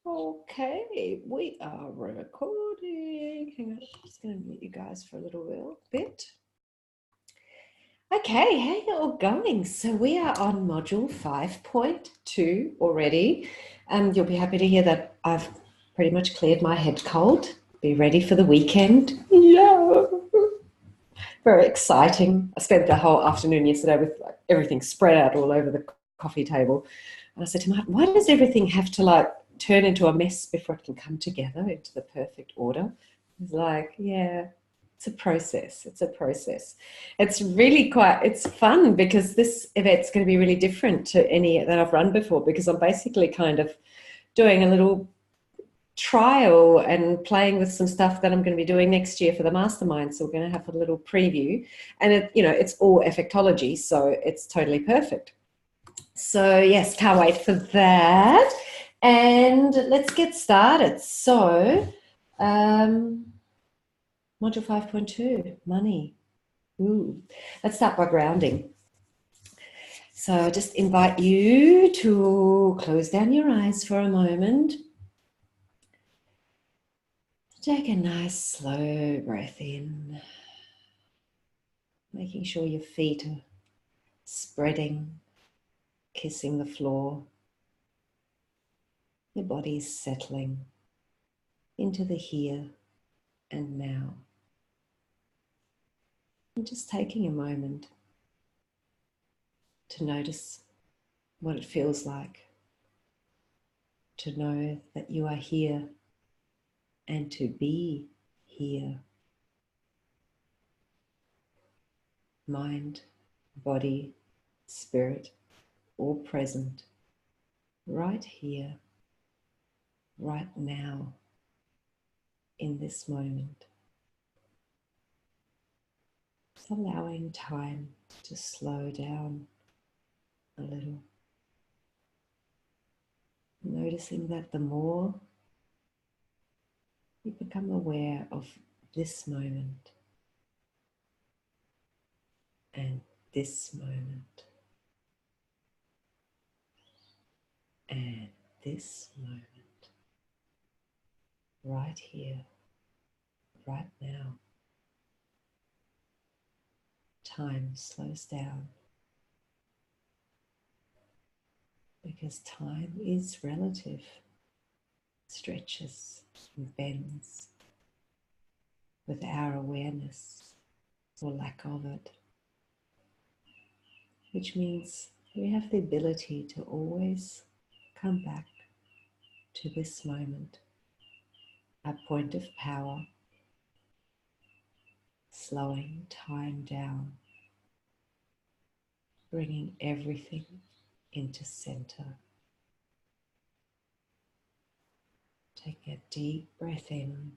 Okay, we are recording. Hang on, I'm just going to mute you guys for a little bit. Okay, how are you all going? So we are on module 5.2 already. You'll be happy to hear that I've pretty much cleared my head cold. Be ready for the weekend. Yeah. Very exciting. I spent the whole afternoon yesterday with everything spread out all over the coffee table. And I said to Martin, why does everything have to turn into a mess before it can come together into the perfect order? He's like, yeah, it's a process. It's a process. It's really it's fun because this event's going to be really different to any that I've run before, because I'm basically kind of doing a little trial and playing with some stuff that I'm going to be doing next year for the mastermind. So we're going to have a little preview, and it's all effectology, so it's totally perfect. So yes, can't wait for that. And let's get started. So module 5.2, money. Ooh. Let's start by grounding. So I just invite you to close down your eyes for a moment. Take a nice slow breath in, making sure your feet are spreading, kissing the floor. Your body's settling into the here and now. And just taking a moment to notice what it feels like to know that you are here and to be here. Mind, body, spirit, all present, right here, right now, in this moment. Just allowing time to slow down a little. Noticing that the more you become aware of this moment and this moment and this moment, right here, right now, time slows down, because time is relative, stretches and bends with our awareness or lack of it, which means we have the ability to always come back to this moment, our point of power, slowing time down, bringing everything into center. Take a deep breath in,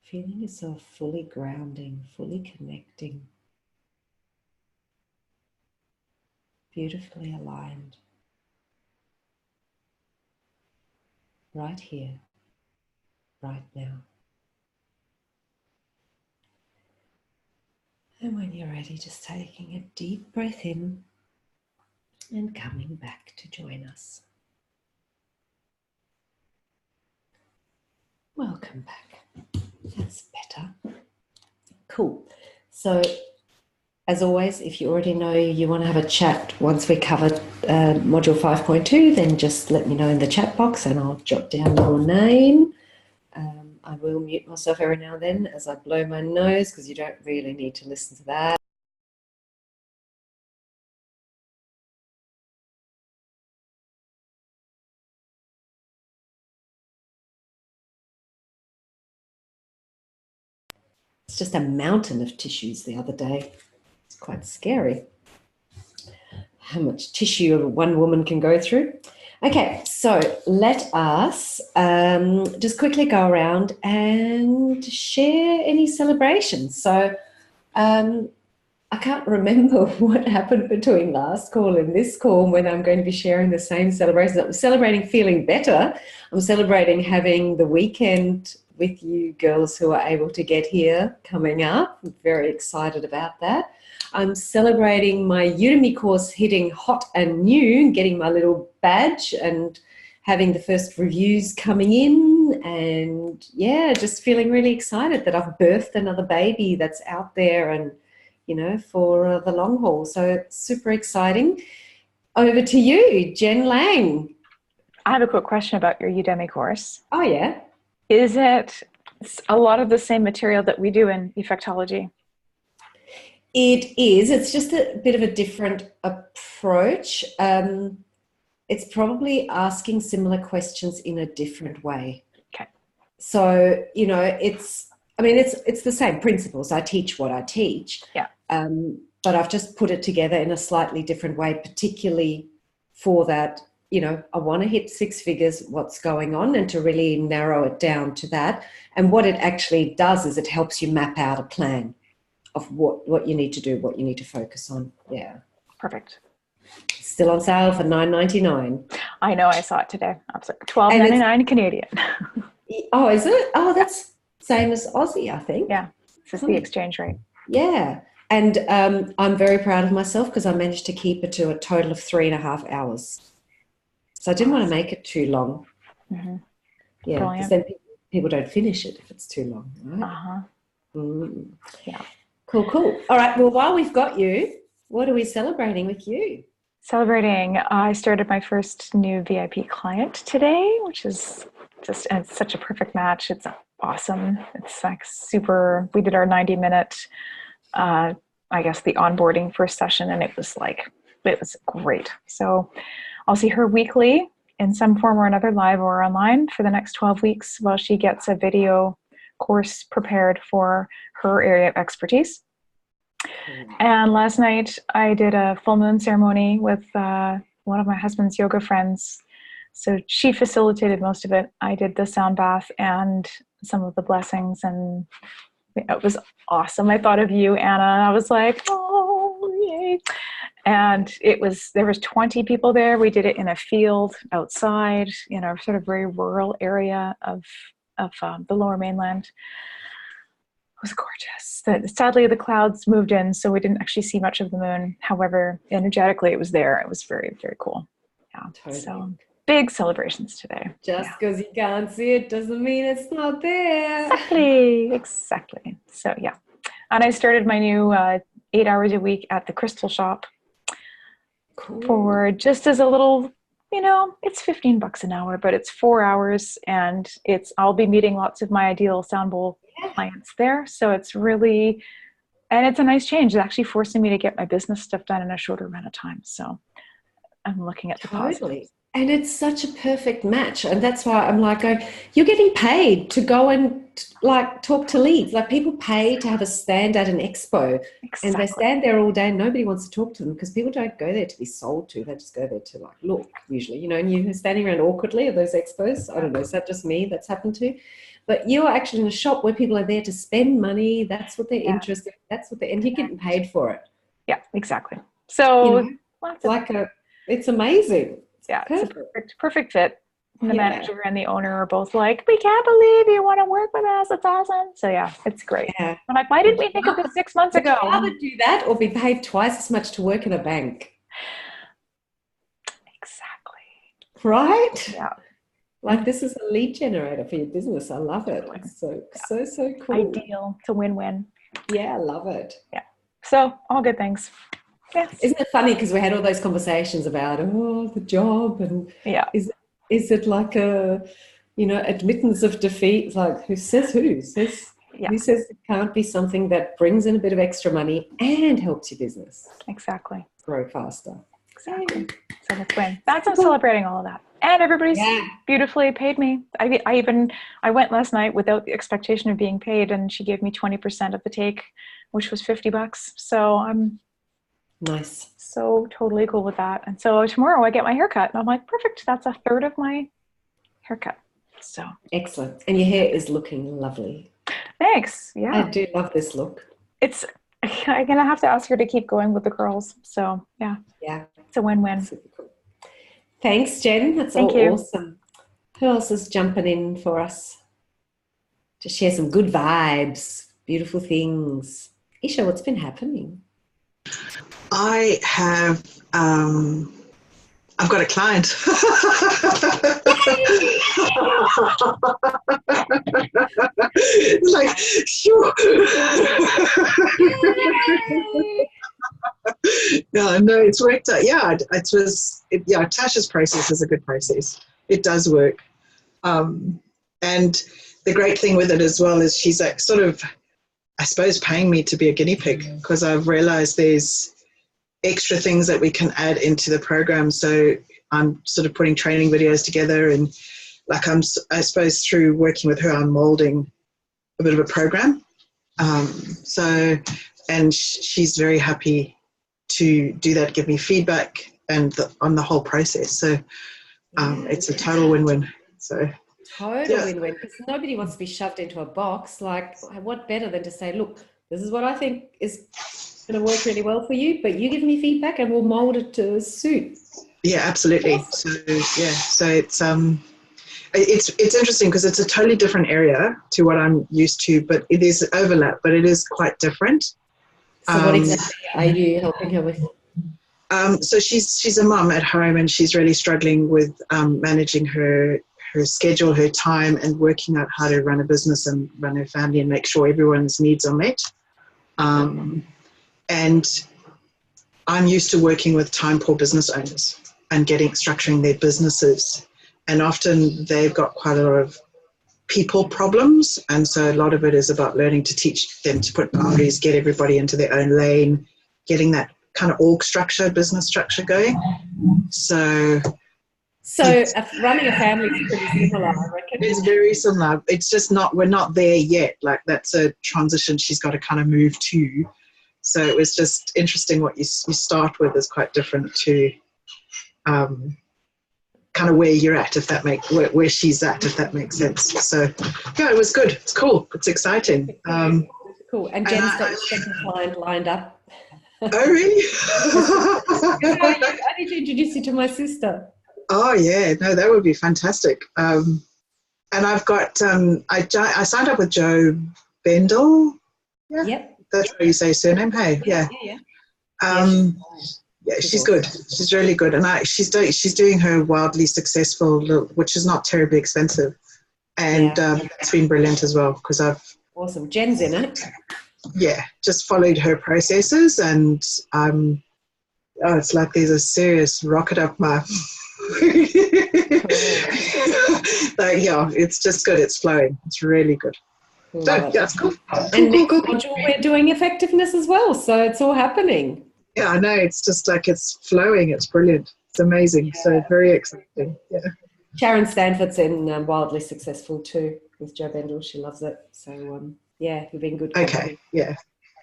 feeling yourself fully grounding, fully connecting, beautifully aligned, right here, right now. And when you're ready, just taking a deep breath in and coming back to join us. Welcome back. That's better. Cool. So, as always, if you already know you want to have a chat once we cover module 5.2, then just let me know in the chat box and I'll jot down your name. I will mute myself every now and then as I blow my nose, because you don't really need to listen to that. It's just a mountain of tissues the other day. It's quite scary how much tissue one woman can go through. Okay, so let us just quickly go around and share any celebrations. So I can't remember what happened between last call and this call, when I'm going to be sharing the same celebrations. I'm celebrating feeling better. I'm celebrating having the weekend with you girls who are able to get here coming up. I'm very excited about that. I'm celebrating my Udemy course hitting hot and new, getting my little badge and having the first reviews coming in, and yeah, just feeling really excited that I've birthed another baby that's out there and, for the long haul. So it's super exciting. Over to you, Jen Lang. I have a quick question about your Udemy course. Oh, yeah. Is it a lot of the same material that we do in effectology? It is. It's just a bit of a different approach. It's probably asking similar questions in a different way. Okay. So, it's the same principles. I teach what I teach. Yeah. But I've just put it together in a slightly different way, particularly for that, I want to hit 6 figures, what's going on, and to really narrow it down to that. And what it actually does is it helps you map out a plan of what you need to do, what you need to focus on. Yeah. Perfect. Still on sale for $9.99. I know, I saw it today. I was like $12.99 Canadian. Oh, is it? Oh, that's same as Aussie, I think. Yeah, this is the exchange rate. Yeah. And I'm very proud of myself because I managed to keep it to a total of 3.5 hours. So I didn't want to make it too long. Mm-hmm. Yeah, because then people don't finish it if it's too long. Right? Uh-huh. Yeah. Cool. All right. Well, while we've got you, what are we celebrating with you? Celebrating, I started my first new VIP client today, which is and it's such a perfect match. It's awesome. It's like super, we did our 90-minute, I guess the onboarding first session, and it was great. So I'll see her weekly in some form or another, live or online, for the next 12 weeks while she gets a video course prepared for her area of expertise. And last night I did a full moon ceremony with one of my husband's yoga friends. So she facilitated most of it. I did the sound bath and some of the blessings, and it was awesome. I thought of you, Anna. I was like, oh, yay. And there was 20 people there. We did it in a field outside in a sort of very rural area of the Lower Mainland. It was gorgeous. Sadly, the clouds moved in, so we didn't actually see much of the moon. However, energetically, it was there. It was very, very cool. Yeah. Totally. So big celebrations today. Just because you can't see it doesn't mean it's not there. Exactly. So yeah. And I started my new 8 hours a week at the Crystal Shop. Cool. For just as a little, it's $15 an hour, but it's 4 hours, and I'll be meeting lots of my ideal sound bowl clients there. So it's really, and it's a nice change. It's actually forcing me to get my business stuff done in a shorter amount of time. So I'm looking at the positives. And it's such a perfect match. And that's why I'm like, you're getting paid to go and talk to leads. Like, people pay to have a stand at an expo. Exactly. And they stand there all day and nobody wants to talk to them because people don't go there to be sold to. They just go there to look, usually, and you're standing around awkwardly at those expos. I don't know, is that just me that's happened to? But you're actually in a shop where people are there to spend money. That's what they're interested in. And you're getting paid for it. Yeah, exactly. So it's amazing. Yeah, it's a perfect fit. The manager and the owner are both like, we can't believe you want to work with us. It's awesome. So yeah, it's great. Yeah. I'm like, why didn't we think of this 6 months ago? Would you rather do that or be paid twice as much to work in a bank? Exactly. Right? Yeah. This is a lead generator for your business. I love it. So cool. Ideal. It's a win-win. Yeah, I love it. Yeah. So all good things. Yes. Isn't it funny because we had all those conversations about the job, and is it like a admittance of defeat? Like, who says who says it can't be something that brings in a bit of extra money and helps your business exactly grow faster? Exactly. So that's win. That's I'm celebrating all of that, and everybody's beautifully paid me. I went last night without the expectation of being paid, and she gave me 20% of the take, which was $50. So I'm nice. So totally cool with that. And so tomorrow I get my haircut, and I'm like, perfect. That's a third of my haircut. So excellent. And your hair is looking lovely. Thanks. Yeah. I do love this look. I'm going to have to ask her to keep going with the curls. So yeah. Yeah. It's a win-win. Super cool. Thanks, Jen. That's all awesome. Who else is jumping in for us to share some good vibes, beautiful things? Isha, what's been happening? I have, I've got a client. It's like, phew. Yeah, no, it's worked out. Yeah, yeah, Tasha's process is a good process. It does work. And the great thing with it as well is she's like sort of, I suppose, paying me to be a guinea pig, because I've realized there's extra things that we can add into the program. So I'm sort of putting training videos together, and like I suppose through working with her, I'm molding a bit of a program. And she's very happy to do that, give me feedback and on the whole process. So it's a total win-win. So total win-win, because nobody wants to be shoved into a box. Like, what better than to say, look, this is what I think is going to work really well for you, but you give me feedback and we'll mold it to suit. Yeah, absolutely. Awesome. So it's interesting because it's a totally different area to what I'm used to, but it is overlap, but it is quite different. So what exactly are you helping her with? So she's a mum at home, and she's really struggling with managing her schedule, her time, and working out how to run a business and run her family and make sure everyone's needs are met. And I'm used to working with time-poor business owners and structuring their businesses. And often they've got quite a lot of people problems. And so a lot of it is about learning to teach them to put boundaries, get everybody into their own lane, getting that kind of org structure, business structure going. So running a family is pretty similar, I reckon. It's very similar. It's just we're not there yet. Like, that's a transition she's got to kind of move to. So it was just interesting what you start with is quite different to kind of where you're at, if that where she's at, if that makes sense. So yeah, it was good. It's cool. It's exciting. Cool. And Jen's got the second client lined up. Oh, really? I need to introduce you to my sister. Oh yeah, no, that would be fantastic. And I've got I signed up with Jo Bendel. Yeah. Yep. That's how you say surname. Hey, yeah. Yeah, she's good. She's really good, and she's doing her wildly successful, which is not terribly expensive, and it's been brilliant as well because I've awesome. Jen's in it. Yeah, just followed her processes, and it's like there's a serious rocket up my. Like, yeah, it's just good. It's flowing. It's really good. So, yeah, it's cool. And next module we're doing effectiveness as well, so it's all happening. Yeah, I know. It's just like it's flowing. It's brilliant. It's amazing. Yeah. So very exciting. Yeah. Sharon Stanford's in wildly successful too with Jo Bendel. She loves it. So yeah, you've been good. Okay. Company. Yeah.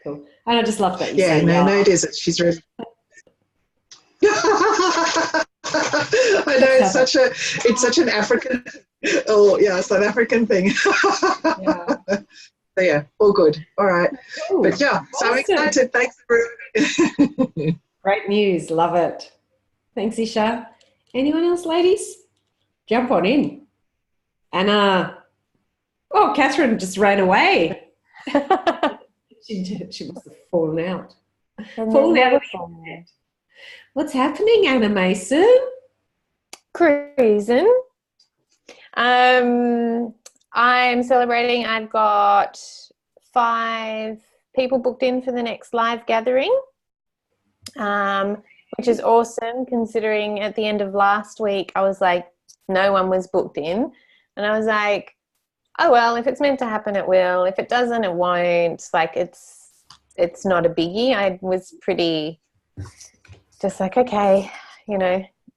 Cool. And I just love that you say. Yeah, no, it is. She's really. I know it's such an African, South African thing. Yeah. So yeah, all good. All right. Cool. But yeah, so I'm excited. Thanks for great news. Love it. Thanks, Isha. Anyone else, ladies? Jump on in. Oh, Catherine just ran away. She must have fallen out. Fallen out. What's happening, Anna Mason? Cruising. I'm celebrating. I've got 5 people booked in for the next live gathering, which is awesome considering at the end of last week I was like, no one was booked in. And I was like, oh, well, if it's meant to happen, it will. If it doesn't, it won't. Like, it's not a biggie. I was pretty just like, okay,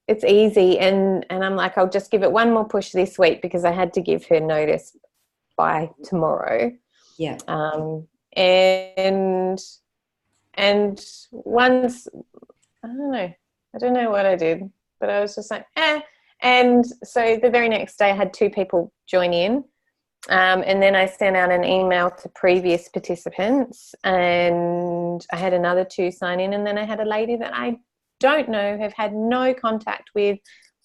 it's easy. And I'm like, I'll just give it one more push this week because I had to give her notice by tomorrow. Yeah. And once, I don't know what I did, but I was just like, And so the very next day I had 2 people join in. And then I sent out an email to previous participants, and I had another 2 sign in, and then I had a lady that I don't know, have had no contact with,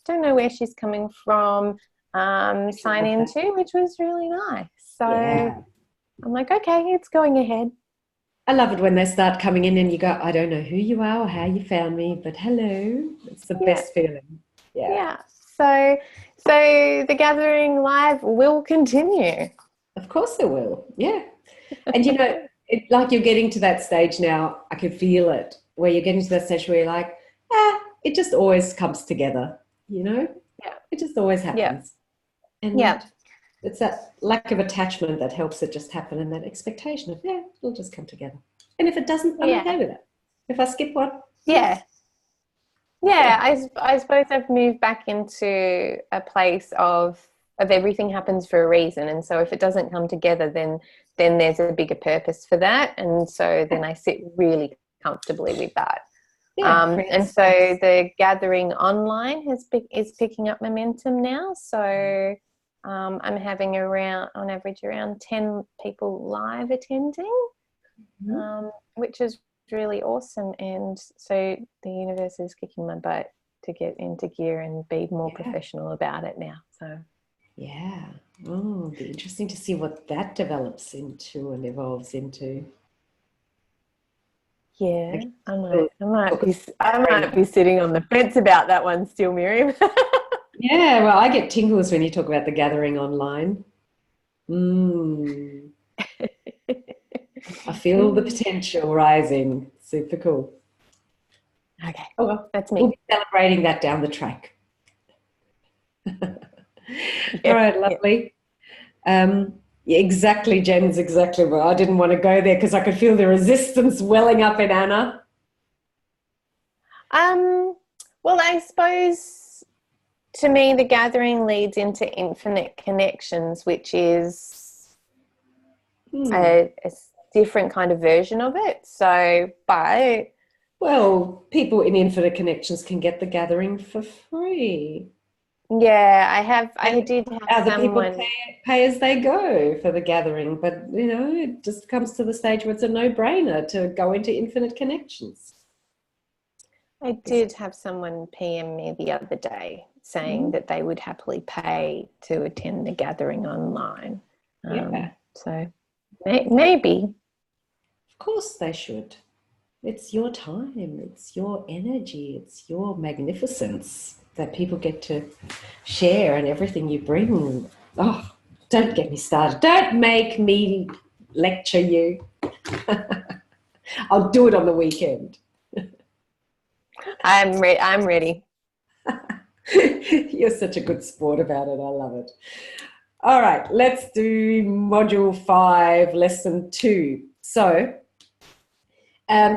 don't know where she's coming from, sign in too, which was really nice. So yeah. I'm like, okay, it's going ahead. I love it when they start coming in and you go, I don't know who you are or how you found me, but hello. It's the best feeling. Yeah. So So the gathering live will continue. Of course it will. Yeah. And, like you're getting to that stage now, I can feel it, where you're getting to that stage where you're like, it just always comes together, Yeah. It just always happens. And it's that lack of attachment that helps it just happen, and that expectation of, it'll just come together. And if it doesn't, I'm okay with it. If I skip one. Yeah. I suppose I've moved back into a place of everything happens for a reason. And so if it doesn't come together, then there's a bigger purpose for that. And so then I sit really comfortably with that. And so the gathering online is picking up momentum now. So I'm having on average around 10 people live attending, which is really awesome. And so the universe is kicking my butt to get into gear and be more professional about it now. So it'll be interesting to see what that develops into and evolves into. Yeah, I might be sitting on the fence about that one still, Miriam. Yeah, well, I get tingles when you talk about the gathering online. I feel the potential rising. Super cool. Okay. Oh, well, that's me. We'll be celebrating that down the track. All right, lovely. Exactly, Jen's exactly right. I didn't want to go there because I could feel the resistance welling up in Anna. Well, I suppose to me the gathering leads into infinite connections, which is a different kind of version of it. So, but people in infinite connections can get the gathering for free. Yeah, I did have other someone people pay as they go for the gathering, but it just comes to the stage where it's a no-brainer to go into infinite connections. I did have someone PM me the other day saying that they would happily pay to attend the gathering online. So maybe. Of course they should. It's your time, it's your energy, it's your magnificence that people get to share, and everything you bring. Oh, don't get me started. Don't make me lecture you. I'll do it on the weekend. I'm ready. You're such a good sport about it. I love it. All right, let's do module 5, lesson 2. So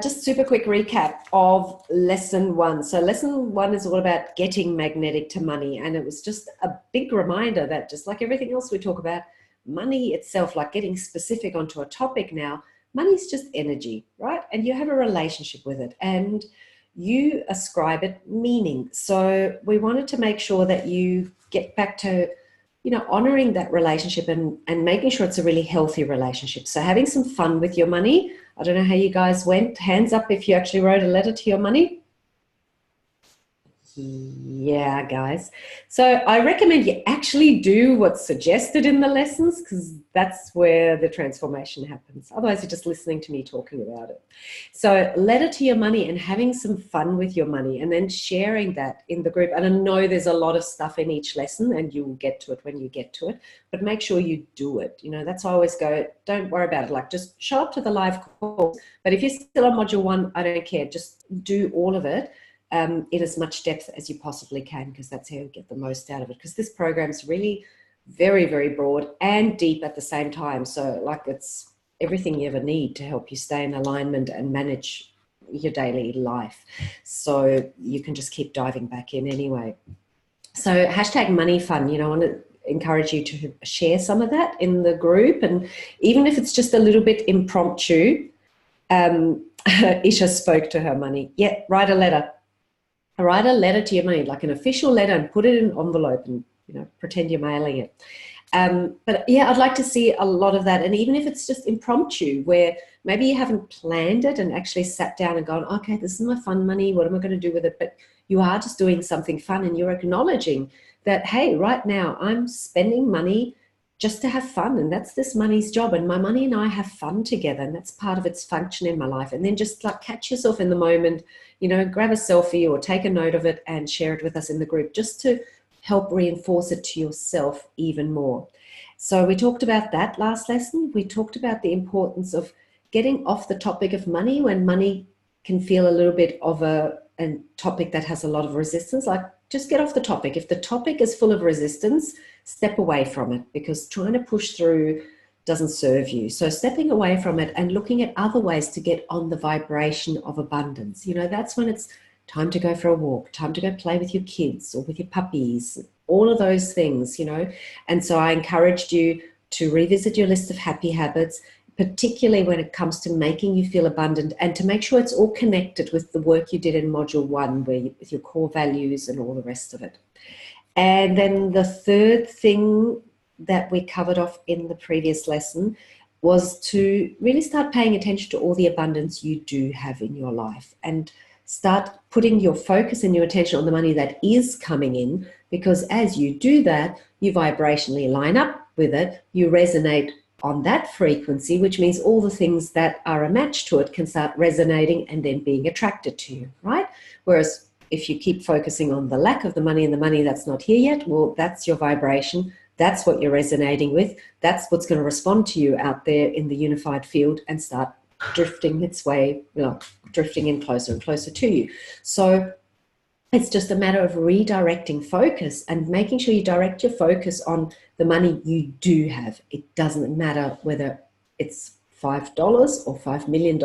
just super quick recap of lesson 1. So lesson 1 is all about getting magnetic to money. And it was just a big reminder that just like everything else we talk about, money itself, like getting specific onto a topic now, money's just energy, right? And you have a relationship with it and you ascribe it meaning. So we wanted to make sure that you get back to, honoring that relationship and making sure it's a really healthy relationship. So having some fun with your money. I don't know how you guys went. Hands up if you actually wrote a letter to your money. Yeah, guys. So I recommend you actually do what's suggested in the lessons, because that's where the transformation happens. Otherwise, you're just listening to me talking about it. So letter to your money and having some fun with your money and then sharing that in the group. And I know there's a lot of stuff in each lesson and you will get to it when you get to it, but make sure you do it. That's why I always go, don't worry about it. Like just show up to the live call. But if you're still on module 1, I don't care. Just do all of it. In as much depth as you possibly can, because that's how you get the most out of it. Because this program is really very, very broad and deep at the same time. So like it's everything you ever need to help you stay in alignment and manage your daily life. So you can just keep diving back in anyway. So hashtag money fun, I want to encourage you to share some of that in the group. And even if it's just a little bit impromptu, Isha spoke to her money. Yeah, write a letter. Write a letter to your money, like an official letter, and put it in an envelope and, pretend you're mailing it. But yeah, I'd like to see a lot of that. And even if it's just impromptu, where maybe you haven't planned it and actually sat down and gone, okay, this is my fun money. What am I going to do with it? But you are just doing something fun and you're acknowledging that, hey, right now I'm spending money just to have fun, and that's this money's job, and my money and I have fun together, and that's part of its function in my life. And then just like catch yourself in the moment, grab a selfie or take a note of it and share it with us in the group, just to help reinforce it to yourself even more. So we talked about that last lesson. We talked about the importance of getting off the topic of money when money can feel a little bit of a topic that has a lot of resistance. Like, just get off the topic. If the topic is full of resistance, step away from it, because trying to push through doesn't serve you. So stepping away from it and looking at other ways to get on the vibration of abundance. You know, that's when it's time to go for a walk, time to go play with your kids or with your puppies, all of those things, you know. And so I encouraged you to revisit your list of happy habits, particularly when it comes to making you feel abundant, and to make sure it's all connected with the work you did in module 1, with your core values and all the rest of it. And then the third thing that we covered off in the previous lesson was to really start paying attention to all the abundance you do have in your life, and start putting your focus and your attention on the money that is coming in, because as you do that, you vibrationally line up with it, you resonate on that frequency, which means all the things that are a match to it can start resonating and then being attracted to you, right? Whereas if you keep focusing on the lack of the money and the money that's not here yet, well, that's your vibration. That's what you're resonating with. That's what's going to respond to you out there in the unified field and start drifting its way, you know, drifting in closer and closer to you. So it's just a matter of redirecting focus and making sure you direct your focus on the money you do have. It doesn't matter whether it's $5 or $5 million.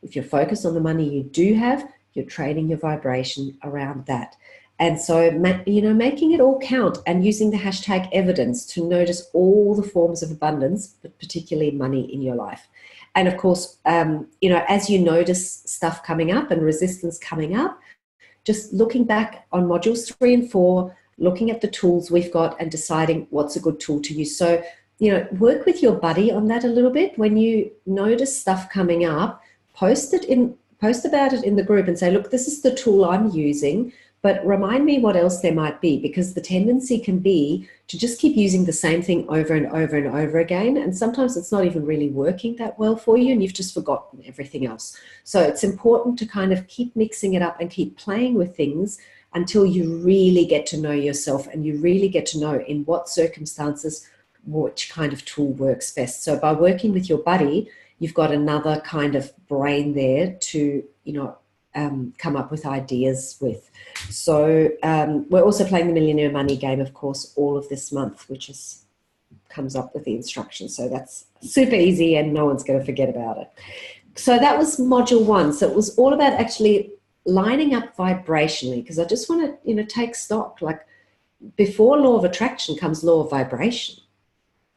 If you're focused on the money you do have, you're training your vibration around that. And so, you know, making it all count and using the hashtag evidence to notice all the forms of abundance, but particularly money in your life. And of course, you know, as you notice stuff coming up and resistance coming up, just looking back on modules 3 and 4, looking at the tools we've got and deciding what's a good tool to use. So, you know, work with your buddy on that a little bit. When you notice stuff coming up, post about it in the group and say, look, this is the tool I'm using, but remind me what else there might be, because the tendency can be to just keep using the same thing over and over and over again. And sometimes it's not even really working that well for you and you've just forgotten everything else. So it's important to kind of keep mixing it up and keep playing with things until you really get to know yourself and you really get to know in what circumstances which kind of tool works best. So by working with your buddy, you've got another kind of brain there to, you know, come up with ideas with. So we're also playing the Millionaire Money game, of course, all of this month, which comes up with the instructions. So that's super easy and no one's going to forget about it. So that was module 1. So it was all about actually lining up vibrationally, because I just want to, you know, take stock. Like, before law of attraction comes law of vibration.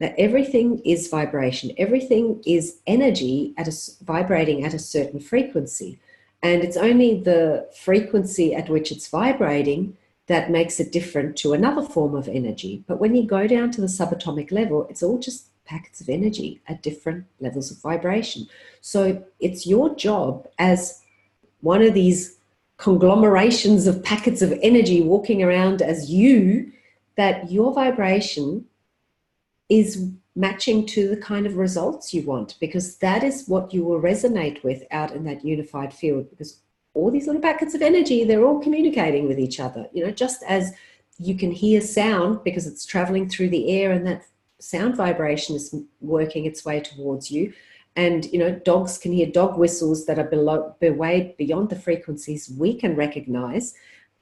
That everything is vibration. Everything is energy vibrating at a certain frequency. And it's only the frequency at which it's vibrating that makes it different to another form of energy. But when you go down to the subatomic level, it's all just packets of energy at different levels of vibration. So it's your job as one of these conglomerations of packets of energy walking around as you, that your vibration is matching to the kind of results you want, because that is what you will resonate with out in that unified field, because all these little packets of energy, they're all communicating with each other. You know, just as you can hear sound because it's traveling through the air and that sound vibration is working its way towards you. And, you know, dogs can hear dog whistles that are way beyond the frequencies we can recognize,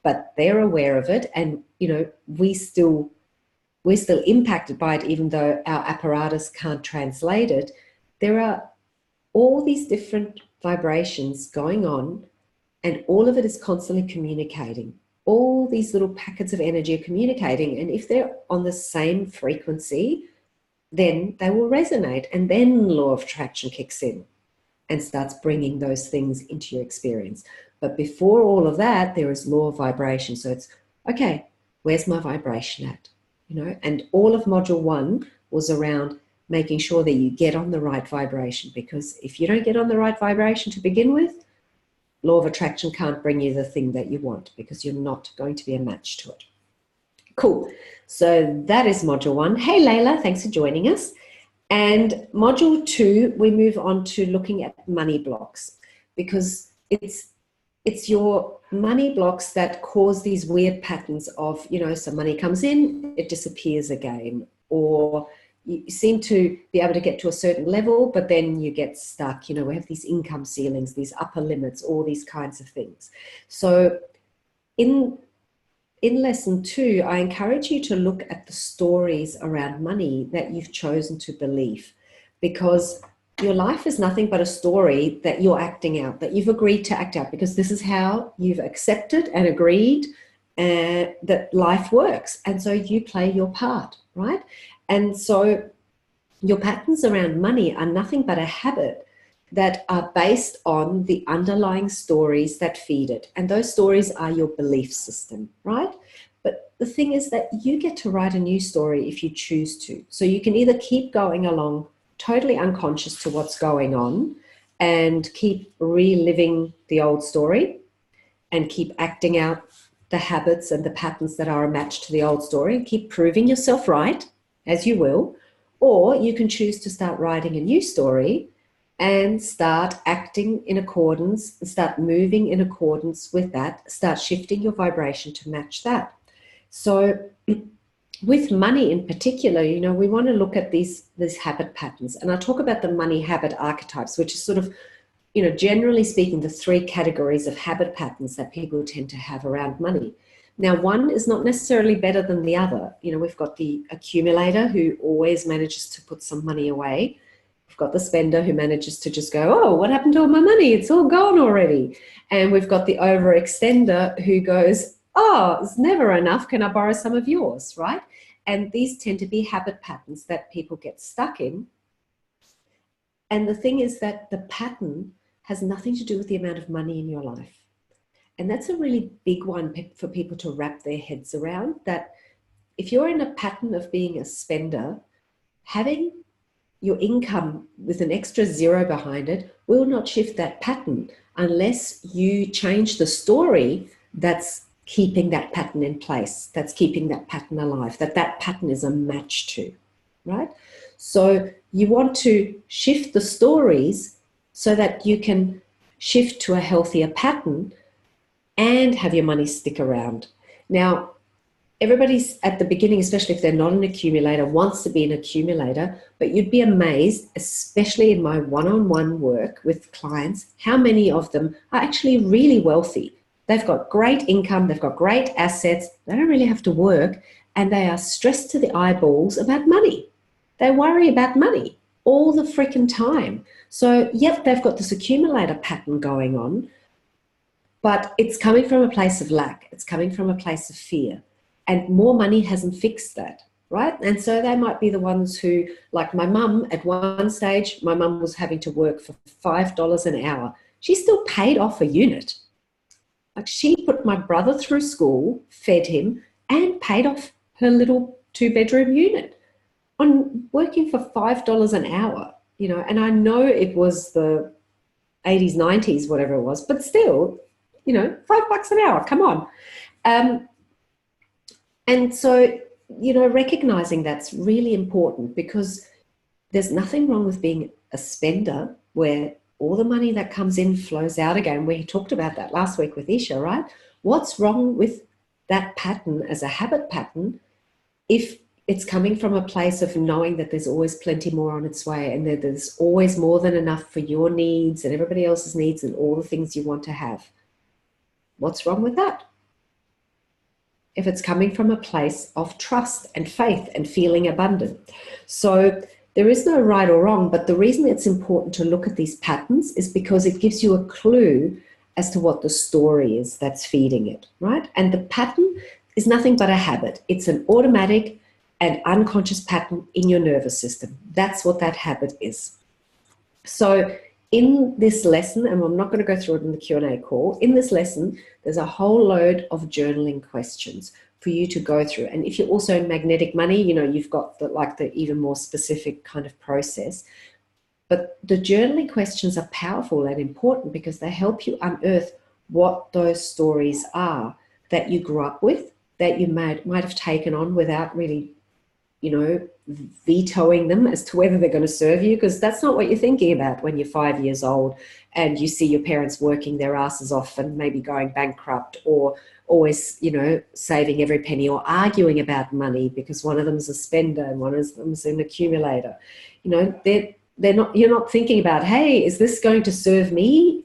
but they're aware of it. And, you know, we're still impacted by it, even though our apparatus can't translate it. There are all these different vibrations going on, and all of it is constantly communicating. All these little packets of energy are communicating, and if they're on the same frequency, then they will resonate, and then law of attraction kicks in and starts bringing those things into your experience. But before all of that, there is law of vibration. So it's, okay, where's my vibration at? You know, and all of module 1 was around making sure that you get on the right vibration, because if you don't get on the right vibration to begin with, law of attraction can't bring you the thing that you want, because you're not going to be a match to it. Cool. So that is module 1. Hey, Layla, thanks for joining us. And module 2, we move on to looking at money blocks, because it's it's your money blocks that cause these weird patterns of, some money comes in, it disappears again, or you seem to be able to get to a certain level, but then you get stuck. We have these income ceilings, these upper limits, all these kinds of things. So in lesson 2, I encourage you to look at the stories around money that you've chosen to believe, because your life is nothing but a story that you're acting out, that you've agreed to act out, because this is how you've accepted and agreed that life works. And so you play your part, right? And so your patterns around money are nothing but a habit that are based on the underlying stories that feed it. And those stories are your belief system, right? But the thing is that you get to write a new story if you choose to. So you can either keep going along totally unconscious to what's going on and keep reliving the old story and keep acting out the habits and the patterns that are a match to the old story and keep proving yourself right, as you will. Or you can choose to start writing a new story and start acting in accordance, start moving in accordance with that, start shifting your vibration to match that. So with money in particular, we want to look at these habit patterns. And I talk about the money habit archetypes, which is sort of, generally speaking, the 3 categories of habit patterns that people tend to have around money. Now, one is not necessarily better than the other. We've got the accumulator who always manages to put some money away. We've got the spender who manages to just go, oh, what happened to all my money? It's all gone already. And we've got the overextender who goes, oh, it's never enough. Can I borrow some of yours, right? And these tend to be habit patterns that people get stuck in. And the thing is that the pattern has nothing to do with the amount of money in your life. And that's a really big one for people to wrap their heads around, that if you're in a pattern of being a spender, having your income with an extra 0 behind it will not shift that pattern unless you change the story that's keeping that pattern in place, that's keeping that pattern alive, that pattern is a match to, right? So you want to shift the stories so that you can shift to a healthier pattern and have your money stick around. Now, everybody's at the beginning, especially if they're not an accumulator, wants to be an accumulator, but you'd be amazed, especially in my one-on-one work with clients, how many of them are actually really wealthy. They've got great income, they've got great assets, they don't really have to work, and they are stressed to the eyeballs about money. They worry about money all the freaking time. So, yep, they've got this accumulator pattern going on, but it's coming from a place of lack. It's coming from a place of fear. And more money hasn't fixed that, right? And so they might be the ones who, like my mum, at one stage, my mum was having to work for $5 an hour. She still paid off a unit. Like, she put my brother through school, fed him, and paid off her little 2-bedroom unit on working for $5 an hour, and I know it was the 80s, 90s, whatever it was, but still, $5 an hour, come on. And so, recognizing that's really important, because there's nothing wrong with being a spender where all the money that comes in flows out again. We talked about that last week with Isha, right? What's wrong with that pattern as a habit pattern if it's coming from a place of knowing that there's always plenty more on its way, and that there's always more than enough for your needs and everybody else's needs and all the things you want to have? What's wrong with that? If it's coming from a place of trust and faith and feeling abundant. So there is no right or wrong, but the reason it's important to look at these patterns is because it gives you a clue as to what the story is that's feeding it, right? And the pattern is nothing but a habit. It's an automatic and unconscious pattern in your nervous system. That's what that habit is. So in this lesson, and I'm not going to go through it in the Q&A call, in this lesson, there's a whole load of journaling questions for you to go through. And if you're also in magnetic money, you've got the even more specific kind of process. But the journaling questions are powerful and important because they help you unearth what those stories are that you grew up with, that you might have taken on without really vetoing them as to whether they're going to serve you, because that's not what you're thinking about when you're 5 years old and you see your parents working their asses off and maybe going bankrupt, or always, saving every penny, or arguing about money because one of them's a spender and one of them's an accumulator. They're not. You're not thinking about, hey, is this going to serve me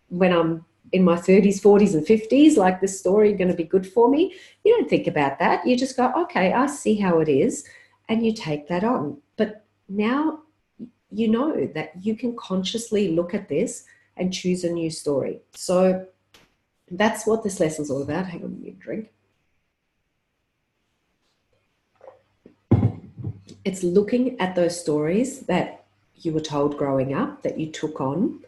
when I'm in my 30s, 40s, and 50s? Like, this story going to be good for me? You don't think about that. You just go, okay, I see how it is, and you take that on. But now you know that you can consciously look at this and choose a new story. So that's what this lesson's all about. Hang on, let me drink. It's looking at those stories that you were told growing up, that you took on,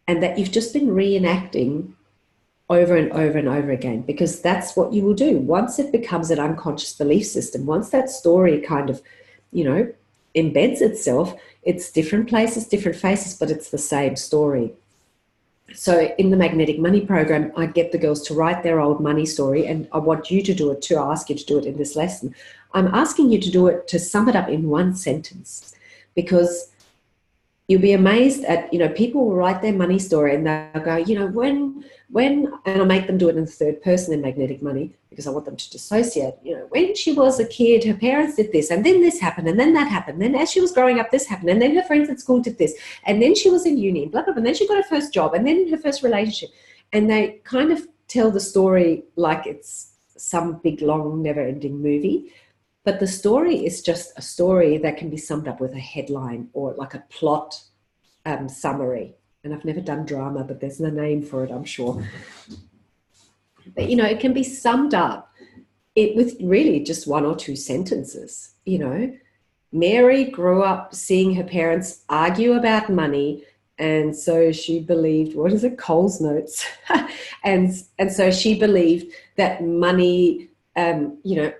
and that you've just been reenacting over and over and over again, because that's what you will do. Once it becomes an unconscious belief system, once that story kind of, embeds itself, it's different places, different faces, but it's the same story. So in the Magnetic Money program, I get the girls to write their old money story, and I want you to do it too. I ask you to do it in this lesson. I'm asking you to do it, to sum it up in one sentence, because you'll be amazed at, people will write their money story and they'll go, when, and I'll make them do it in the third person in Magnetic Money, because I want them to dissociate. When she was a kid, her parents did this, and then this happened, and then that happened. Then as she was growing up, this happened, and then her friends at school did this, and then she was in uni, blah, blah, blah, and then she got her first job, and then her first relationship. And they kind of tell the story like it's some big, long, never-ending movie. But the story is just a story that can be summed up with a headline or like a plot summary. And I've never done drama, but there's no name for it, I'm sure. But, it can be summed up with really just one or two sentences. Mary grew up seeing her parents argue about money, and so she believed, what is it, Cole's Notes? and so she believed that money,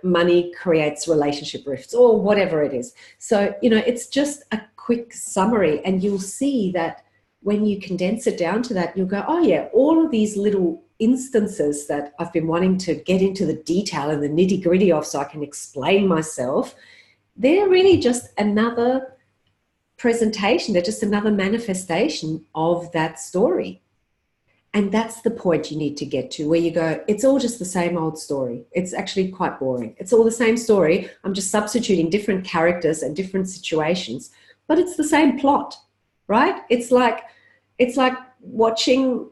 money creates relationship rifts, or whatever it is. So, it's just a quick summary, and you'll see that when you condense it down to that, you'll go, oh yeah, all of these little instances that I've been wanting to get into the detail and the nitty gritty of so I can explain myself, they're really just another presentation. They're just another manifestation of that story. And that's the point you need to get to, where you go, it's all just the same old story. It's actually quite boring. It's all the same story. I'm just substituting different characters and different situations, but it's the same plot, right? It's like watching,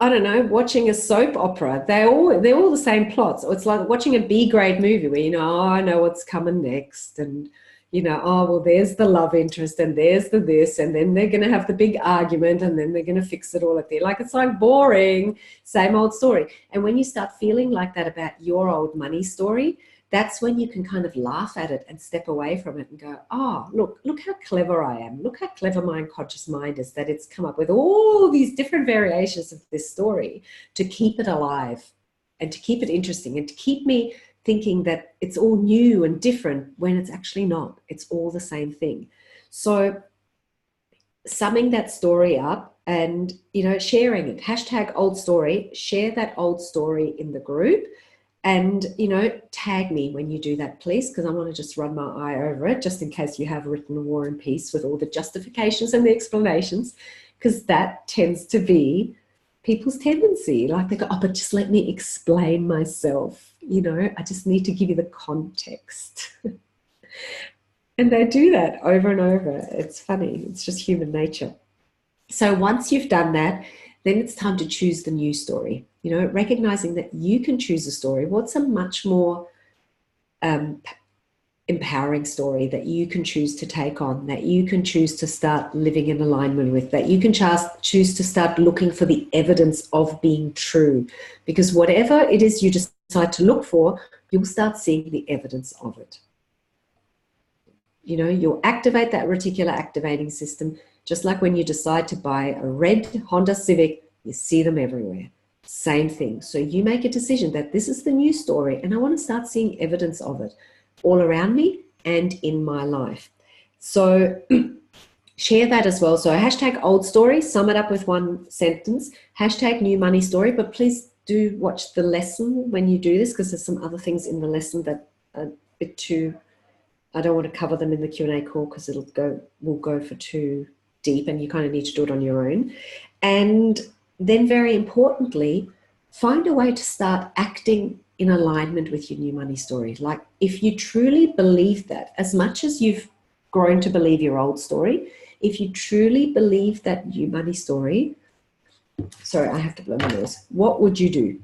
watching a soap opera. They're all the same plots. Or it's like watching a B-grade movie where, I know what's coming next, and there's the love interest, and there's the this, and then they're going to have the big argument, and then they're going to fix it all at the end. Like, it's like boring, same old story. And when you start feeling like that about your old money story, that's when you can kind of laugh at it and step away from it and go, oh, look how clever I am. Look how clever my unconscious mind is, that it's come up with all these different variations of this story to keep it alive and to keep it interesting and to keep me thinking that it's all new and different when it's actually not. It's all the same thing. So summing that story up and, sharing it, #old_story, share that old story in the group, and, tag me when you do that, please, because I want to just run my eye over it, just in case you have written War and Peace with all the justifications and the explanations, because that tends to be people's tendency. Like, they go, oh, but just let me explain myself. I just need to give you the context. And they do that over and over. It's funny. It's just human nature. So once you've done that, then it's time to choose the new story. Recognizing that you can choose a story. What's a much more empowering story that you can choose to take on, that you can choose to start living in alignment with, that you can choose to start looking for the evidence of being true? Because whatever it is you decide to look for, you'll start seeing the evidence of it. You'll activate that reticular activating system, just like when you decide to buy a red Honda Civic, you see them everywhere. Same thing. So you make a decision that this is the new story, and I want to start seeing evidence of it all around me and in my life. So share that as well. So #old_story, sum it up with one sentence, #new_money_story, but please do watch the lesson when you do this, because there's some other things in the lesson that are a bit too I don't want to cover them in the Q&A call because we'll go for too deep, and you kind of need to do it on your own. And then very importantly, find a way to start acting in alignment with your new money story. Like if you truly believe that, as much as you've grown to believe your old story, if you truly believe that new money story, sorry, I have to blow my nose, what would you do?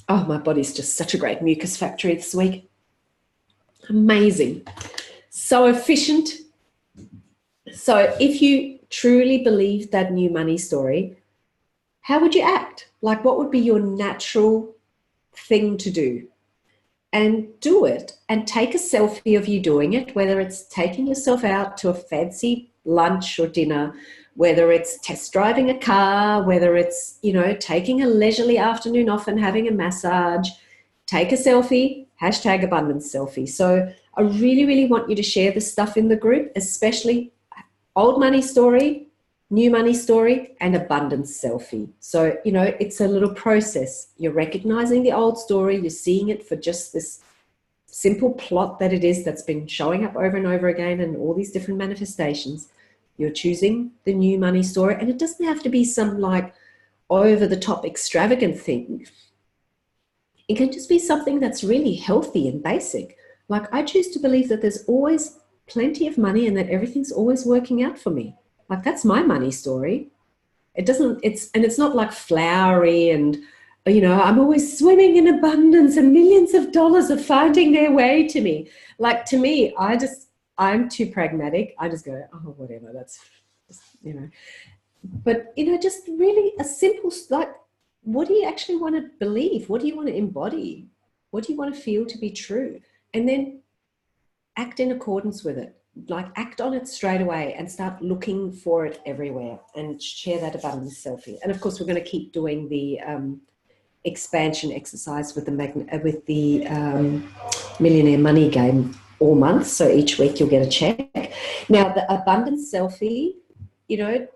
Oh, my body's just such a great mucus factory this week. Amazing. So efficient. So if you truly believe that new money story, how would you act? Like what would be your natural thing to do? And do it, and take a selfie of you doing it, whether it's taking yourself out to a fancy lunch or dinner, whether it's test driving a car, whether it's, you know, taking a leisurely afternoon off and having a massage. Take a selfie, hashtag abundance selfie. So I really, really want you to share this stuff in the group, especially old money story, new money story, and abundance selfie. So, you know, it's a little process. You're recognizing the old story. You're seeing it for just this simple plot that it is, that's been showing up over and over again and all these different manifestations. You're choosing the new money story, and it doesn't have to be some like over the top extravagant thing. It can just be something that's really healthy and basic. Like I choose to believe that there's always plenty of money and that everything's always working out for me. Like that's my money story. It's not like flowery and, you know, I'm always swimming in abundance and millions of dollars are finding their way to me. Like to me, I'm too pragmatic. I just go, oh, whatever, that's just, you know. But, you know, just really a simple, like, what do you actually want to believe? What do you want to embody? What do you want to feel to be true? And then act in accordance with it. Like act on it straight away and start looking for it everywhere, and share that abundance selfie. And of course, we're going to keep doing the expansion exercise with the Millionaire Money Game all month. So each week you'll get a check. Now, the abundance selfie, you know,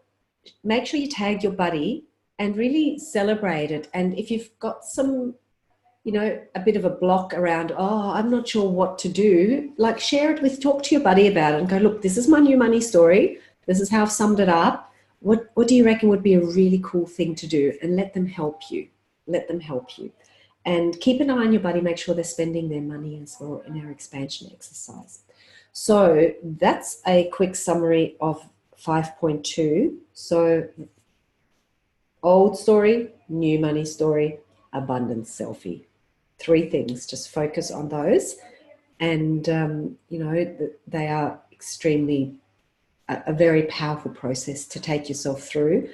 make sure you tag your buddy and really celebrate it. And if you've got some, you know, a bit of a block around, oh, I'm not sure what to do, like share it with, talk to your buddy about it and go, look, this is my new money story. This is how I've summed it up. What do you reckon would be a really cool thing to do? And let them help you. Let them help you. And keep an eye on your buddy, make sure they're spending their money as well in our expansion exercise. So that's a quick summary of 5.2. So old story, new money story, abundance selfie. 3 things, just focus on those. And, you know, they are extremely, a very powerful process to take yourself through.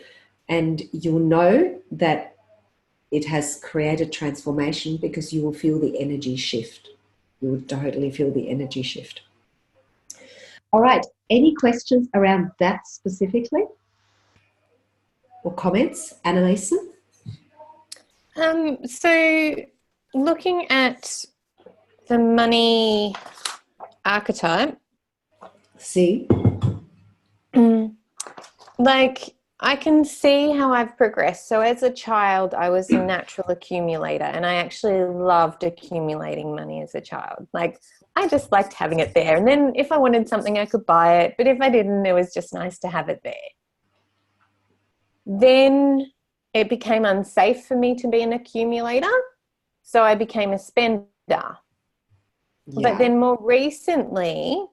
And you'll know that it has created transformation because you will feel the energy shift. You will totally feel the energy shift. All right. Any questions around that specifically? Or comments, Annalisa? So looking at the money archetype, See? like I can see how I've progressed. So as a child, I was a natural accumulator, and I actually loved accumulating money as a child. Like I just liked having it there. And then if I wanted something, I could buy it. But if I didn't, it was just nice to have it there. Then it became unsafe for me to be an accumulator. So I became a spender. Yeah. But then more recently,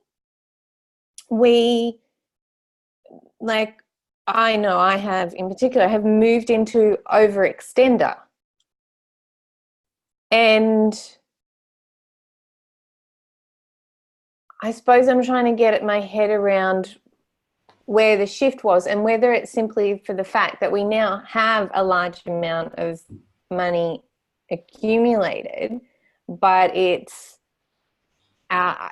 I know I have in particular have moved into overextender. And I suppose I'm trying to get my head around where the shift was, and whether it's simply for the fact that we now have a large amount of money accumulated, but it's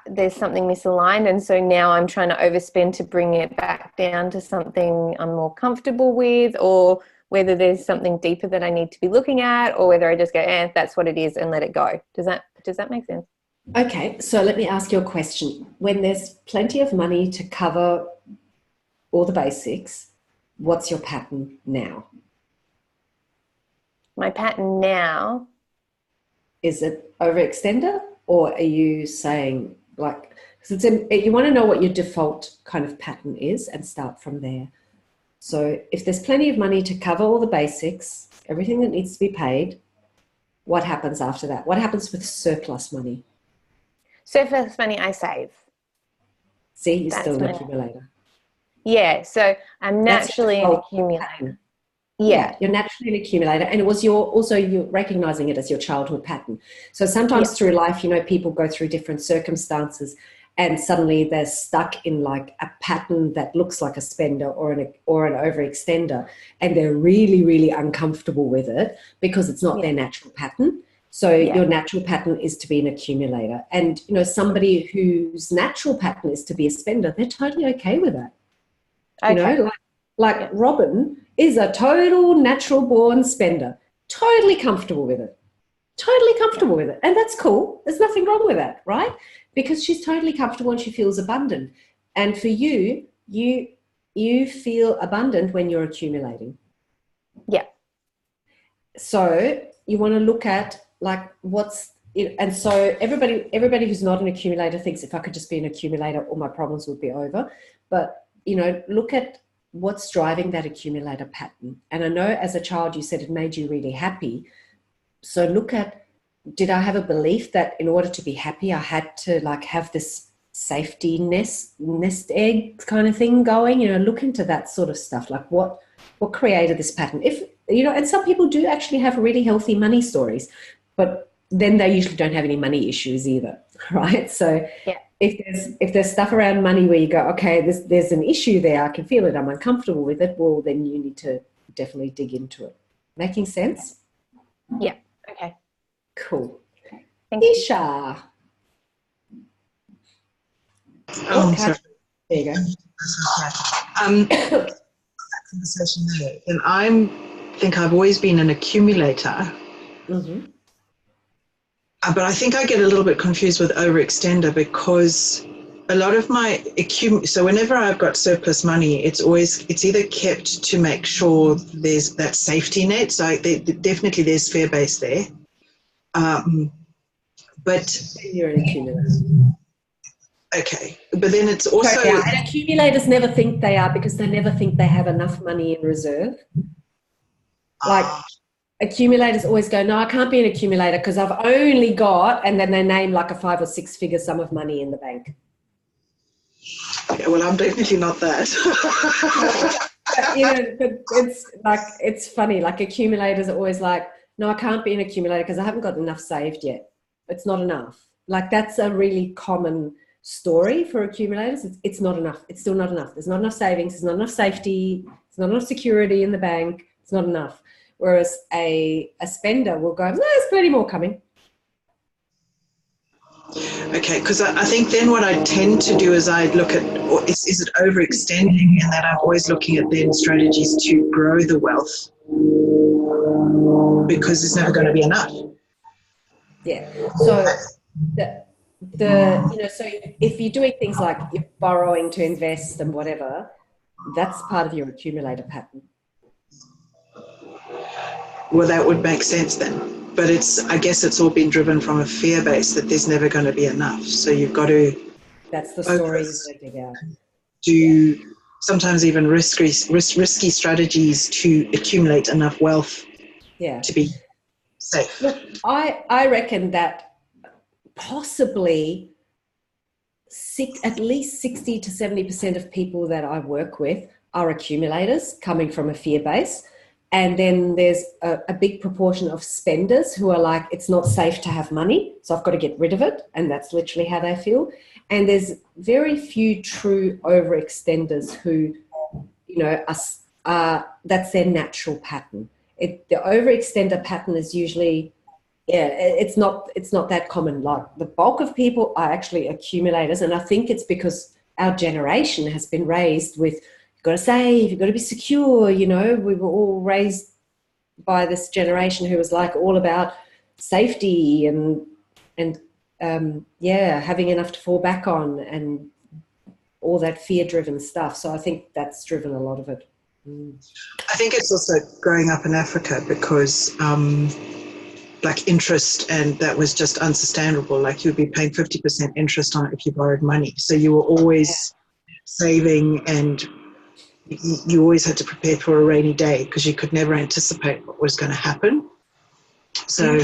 there's something misaligned, and so now I'm trying to overspend to bring it back down to something I'm more comfortable with, or whether there's something deeper that I need to be looking at, or whether I just go, that's what it is and let it go. Does that make sense? Okay, so let me ask you a question. When there's plenty of money to cover all the basics, what's your pattern now? My pattern now, Is it overextender, or are you saying like, because you want to know what your default kind of pattern is and start from there. So if there's plenty of money to cover all the basics, everything that needs to be paid, what happens after that? What happens with surplus money? surplus money I save. See, you're That's still an my, accumulator. yeah, so I'm That's your naturally an default accumulator. pattern. Yeah, Yeah, you're naturally an accumulator, and it was you're recognizing it as your childhood pattern. So sometimes yeah, through life, people go through different circumstances, and suddenly they're stuck in like a pattern that looks like a spender or an overextender, and they're really really uncomfortable with it because it's not yeah, their natural pattern. So yeah. your natural pattern is to be an accumulator, and somebody whose natural pattern is to be a spender, they're totally okay with that. Okay. Like Robin is a total natural born spender, totally comfortable with it, totally Yeah. comfortable with it. And that's cool. There's nothing wrong with that, right? Because she's totally comfortable and she feels abundant. And for you feel abundant when you're accumulating. Yeah. So you want to look at like and so everybody who's not an accumulator thinks if I could just be an accumulator, all my problems would be over. But look at what's driving that accumulator pattern. And I know as a child you said it made you really happy. So look at, did I have a belief that in order to be happy I had to like have this safety nest egg kind of thing going? Look into that sort of stuff. Like what created this pattern? If and some people do actually have really healthy money stories, but then they usually don't have any money issues either, right? So Yeah. if there's stuff around money where you go, okay, there's an issue there, I can feel it, I'm uncomfortable with it, well, then you need to definitely dig into it. Making sense? Yeah. Okay. Cool. Thank you. Isha. Sorry. There you go. Conversation there. And I think I've always been an accumulator. Mm-hmm. But I think I get a little bit confused with overextender because a lot of my so whenever I've got surplus money, it's either kept to make sure there's that safety net. So definitely there's fear base there. But You're an accumulator. okay, but then it's also And accumulators never think they are because they never think they have enough money in reserve. Like accumulators always go, no, I can't be an accumulator because I've only got, and then they name like a 5 or 6 figure sum of money in the bank. yeah, well, I'm definitely not that. But it's funny. Like accumulators are always like, no, I can't be an accumulator because I haven't got enough saved yet. It's not enough. Like that's a really common story for accumulators. It's not enough. It's still not enough. There's not enough savings. There's not enough safety. There's not enough security in the bank. It's not enough. Whereas a spender will go, no, there's plenty more coming. Okay, because I think then what I tend to do is I look at, is it overextending, and that I'm always looking at then strategies to grow the wealth because it's never going to be enough. Yeah. So so if you're doing things like you're borrowing to invest and whatever, that's part of your accumulator pattern. Well, that would make sense then. But I guess it's all been driven from a fear base that there's never going to be enough. So you've got to. That's the story you've got to dig out. Do sometimes even risky strategies to accumulate enough wealth. Yeah. To be safe. Look, I reckon that possibly at least 60 to 70% of people that I work with are accumulators coming from a fear base. And then there's a big proportion of spenders who are like, it's not safe to have money, so I've got to get rid of it. And that's literally how they feel. And there's very few true overextenders who, that's their natural pattern. The overextender pattern is usually, it's not that common. Like the bulk of people are actually accumulators. And I think it's because our generation has been raised with, you've got to save, you've got to be secure. We were all raised by this generation who was like all about safety and having enough to fall back on and all that fear-driven stuff. So I think that's driven a lot of it. I think it's also growing up in Africa because like interest, and that was just unsustainable. Like you'd be paying 50% interest on it if you borrowed money. So you were always saving, and you always had to prepare for a rainy day because you could never anticipate what was going to happen. So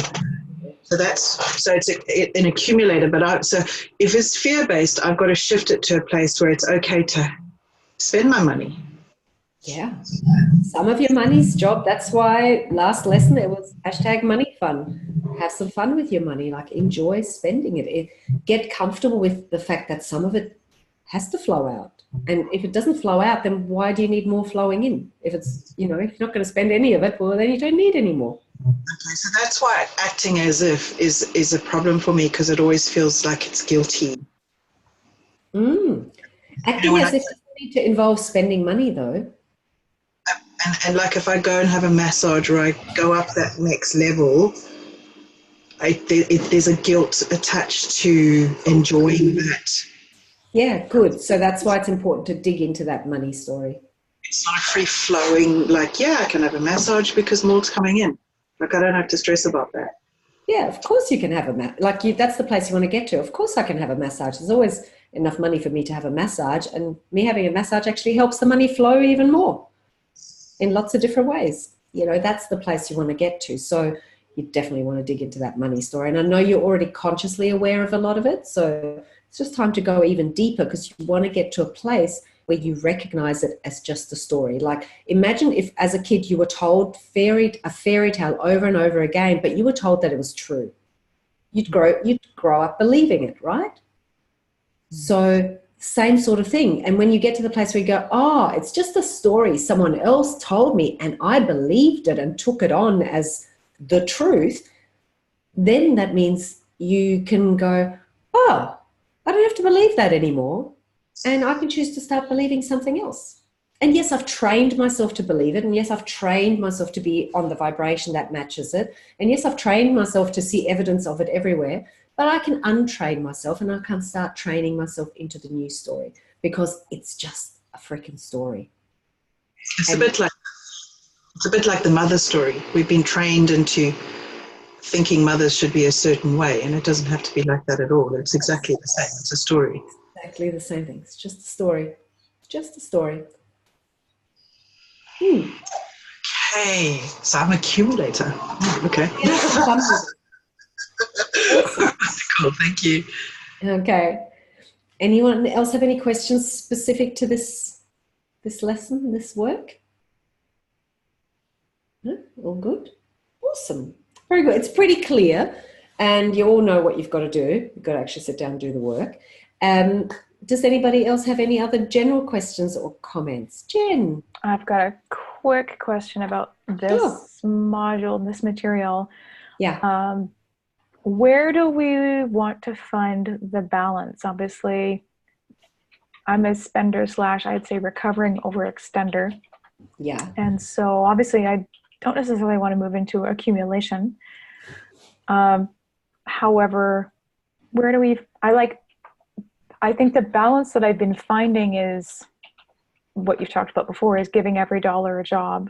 it's an accumulator. But so if it's fear-based, I've got to shift it to a place where it's okay to spend my money. Yeah. Some of your money's job. That's why last lesson it was #money fun. Have some fun with your money. Like enjoy spending it. Get comfortable with the fact that some of it has to flow out. And if it doesn't flow out, then why do you need more flowing in? If it's, if you're not going to spend any of it, well, then you don't need any more. Okay, so that's why acting as if is a problem for me, because it always feels like it's guilty. Acting as if doesn't need to involve spending money, though. And like if I go and have a massage or I go up that next level, there's a guilt attached to enjoying that. Yeah, good. So that's why it's important to dig into that money story. It's not a free-flowing, like, yeah, I can have a massage because more's coming in. Like, I don't have to stress about that. Yeah, of course you can have that's the place you want to get to. Of course I can have a massage. There's always enough money for me to have a massage, and me having a massage actually helps the money flow even more in lots of different ways. That's the place you want to get to. So you definitely want to dig into that money story. And I know you're already consciously aware of a lot of it. So it's just time to go even deeper, because you want to get to a place where you recognize it as just a story. Like imagine if as a kid you were told a fairy tale over and over again, but you were told that it was true. You'd grow up believing it, right? So same sort of thing. And when you get to the place where you go, oh, it's just a story someone else told me and I believed it and took it on as the truth, then that means you can go, oh, I don't have to believe that anymore. And I can choose to start believing something else. And yes, I've trained myself to believe it. And yes, I've trained myself to be on the vibration that matches it. And yes, I've trained myself to see evidence of it everywhere. But I can untrain myself and I can start training myself into the new story, because it's just a freaking story. It's a bit like the mother story. We've been trained into thinking mothers should be a certain way, and it doesn't have to be like that at all. It's exactly the same. It's a story. Exactly the same thing. It's just a story. Just a story. Okay, so I'm an accumulator. Okay. Cool, thank you. Okay. Anyone else have any questions specific to this lesson, this work? No? All good? Awesome. Very good. It's pretty clear, and you all know what you've got to do. You've got to actually sit down and do the work. Does anybody else have any other general questions or comments? Jen? I've got a quick question about this module, this material. Yeah. Where do we want to find the balance? Obviously, I'm a spender / I'd say recovering overextender. Yeah. And so obviously I don't necessarily want to move into accumulation. However, I think the balance that I've been finding is what you've talked about before, is giving every dollar a job.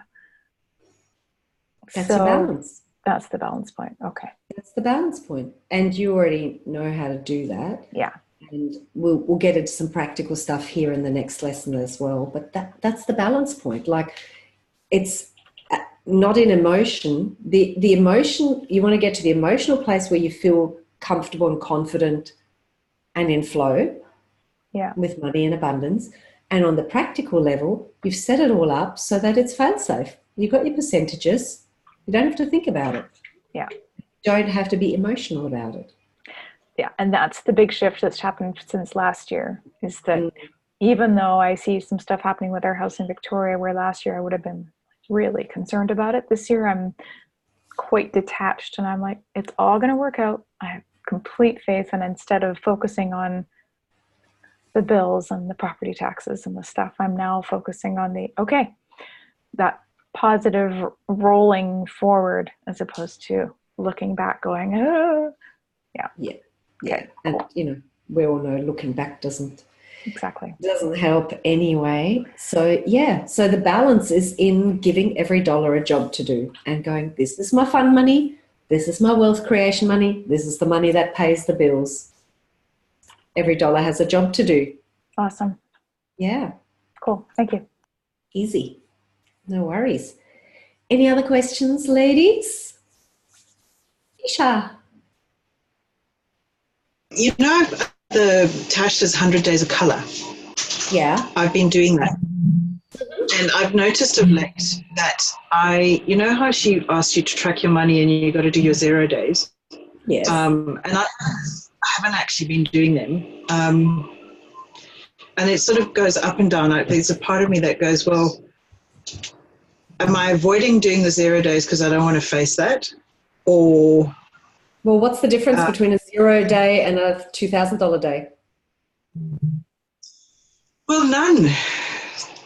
That's a balance. That's the balance point. Okay. That's the balance point. And you already know how to do that. Yeah. And we'll get into some practical stuff here in the next lesson as well. But that's the balance point. Like, it's not in emotion. The emotion, you want to get to the emotional place where you feel comfortable and confident and in flow. Yeah. With money and abundance. And on the practical level, you've set it all up so that it's fail-safe. You've got your percentages. You don't have to think about it. Yeah. You don't have to be emotional about it. Yeah, and that's the big shift that's happened since last year, is that even though I see some stuff happening with our house in Victoria, where last year I would have been really concerned about it, this year I'm quite detached, and I'm like, it's all going to work out. I have complete faith, and instead of focusing on the bills and the property taxes and the stuff, I'm now focusing on that positive rolling forward, as opposed to looking back going, oh. Yeah. Yeah. And, you know, we all know looking back doesn't help anyway. So, yeah. So the balance is in giving every dollar a job to do and going, this is my fun money. This is my wealth creation money. This is the money that pays the bills. Every dollar has a job to do. Awesome. Yeah. Cool. Thank you. Easy. No worries. Any other questions, ladies? Isha. You know, the Tasha's 100 Days of Colour. Yeah. I've been doing that. And I've noticed of late that you know how she asked you to track your money and you got to do your 0 days? Yes. And I haven't actually been doing them. And it sort of goes up and down. There's a part of me that goes, well, am I avoiding doing the 0 days because I don't want to face that? Or... Well, what's the difference between a 0 day and a $2,000 day? Well, none.